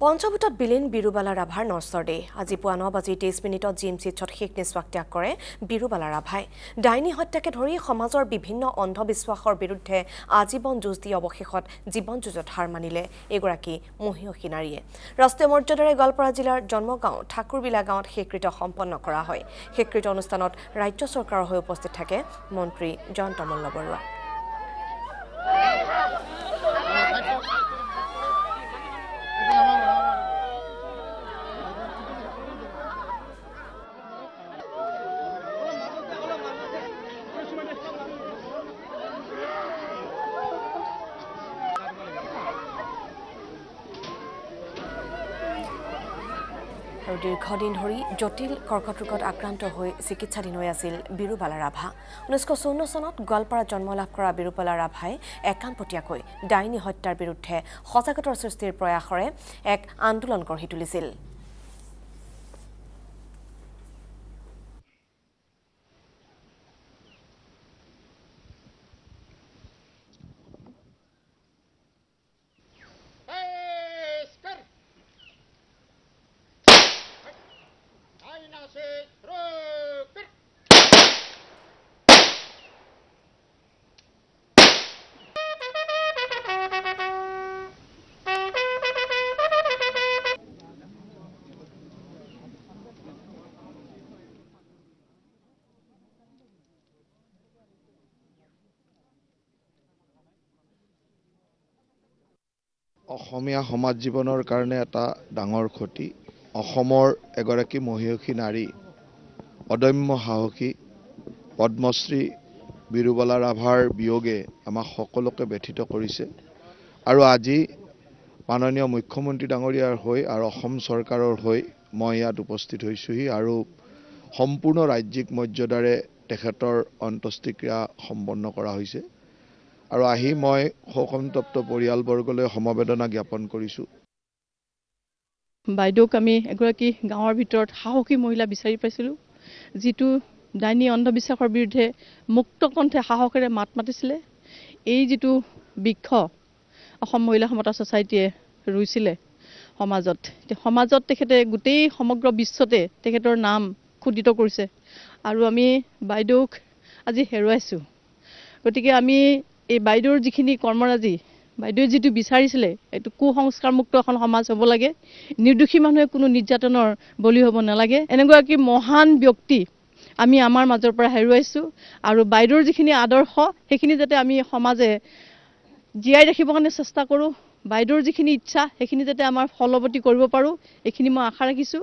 পঞ্চভূতত বিলীন বিৰুবালা ৰাভাৰ নশ্বৰ দেহ আজি পুৱা 9:23 জি এম চিত শেষ নিশ্বাস ত্যাগ কৰে বিৰুবালা ৰাভাই ডাইনী হত্যাকে ধৰি সমাজৰ বিভিন্ন অন্ধবিশ্বাসৰ বিৰুদ্ধে আজীৱন যুঁজ দি অৱশেষত জীৱন যুঁজত হাৰ মানিলে এগৰাকী মহিয়সী নাৰীয়ে ৰাষ্ট্ৰীয় মৰ্যাদাৰে গোৱালপাৰা জিলাৰ জন্মগাঁও ঠাকুৰবিলা গাঁৱত শেষকৃত্য সম্পন্ন কৰা হয় শেষকৃত্য অনুষ্ঠানত ৰাজ্য চৰকাৰৰ হৈ উপস্থিত থাকে মন্ত্ৰী জয়ন্ত মল্লবৰুৱা আৰু দীৰ্ঘদিন ধৰি জটিল কৰ্কট ৰোগত আক্ৰান্ত হৈ চিকিৎসাধীন হৈ আছিল বিৰুবালা ৰাভা 1954 চনত গোৱালপাৰাত জন্ম লাভ কৰা বিৰুবালা ৰাভাই একানপতীয়াকৈ ডাইনী হত্যাৰ বিৰুদ্ধে সজাগতাৰ সৃষ্টিৰ প্ৰয়াসৰে এক আন্দোলন গঢ়ি তুলিছিল অসমীয়া সমাজ জীৱনৰ কাৰণে এটা ডাঙৰ ক্ষতি অসমৰ এগৰাকী মহিয়সী নাৰী অদম্য সাহসী পদ্মশ্ৰী বিৰুবালা ৰাভাৰ বিয়োগে আমাক সকলোকে ব্যথিত কৰিছে আৰু আজি মাননীয় মুখ্যমন্ত্ৰী ডাঙৰীয়াৰ হৈ আৰু অসম চৰকাৰৰ হৈ মই ইয়াত উপস্থিত হৈছোহি আৰু সম্পূৰ্ণ ৰাজ্যিক মৰ্যাদাৰে তেখেতৰ অন্ত্যেষ্টিক্ৰিয়া সম্পন্ন কৰা হৈছে আৰু আহি মই শোকসন্তপ্ত পৰিয়ালবৰ্গলৈ সমবেদনা জ্ঞাপন কৰিছোঁ বাইদেউক আমি এগৰাকী গাঁৱৰ ভিতৰত সাহসী মহিলা বিচাৰি পাইছিলোঁ যিটো ডাইনী অন্ধবিশ্বাসৰ বিৰুদ্ধে মুক্ত কণ্ঠে সাহসেৰে মাত মাতিছিলে এই যিটো বৃক্ষ অসম মহিলা সমতা ছ'চাইটিয়ে ৰুইছিলে সমাজত তেখেতে গোটেই সমগ্ৰ বিশ্বতে তেখেতৰ নাম খোদিত কৰিছে আৰু আমি বাইদেউক আজি হেৰুৱাইছোঁ গতিকে আমি এই বাইদেউৰ যিখিনি কৰ্মৰাজি বাইদেৱে যিটো বিচাৰিছিলে এইটো কুসংস্কাৰমুক্ত এখন সমাজ হ'ব লাগে নিৰ্দোষী মানুহে কোনো নিৰ্যাতনৰ বলি হ'ব নালাগে এনেগৰাকী মহান ব্যক্তি আমি আমাৰ মাজৰ পৰা হেৰুৱাইছোঁ আৰু বাইদেউৰ যিখিনি আদৰ্শ সেইখিনি যাতে আমি সমাজে জীয়াই ৰাখিবৰ কাৰণে চেষ্টা কৰোঁ বাইদেউৰ যিখিনি ইচ্ছা সেইখিনি যাতে আমাৰ ফলৱতী কৰিব পাৰোঁ এইখিনি মই আশা ৰাখিছোঁ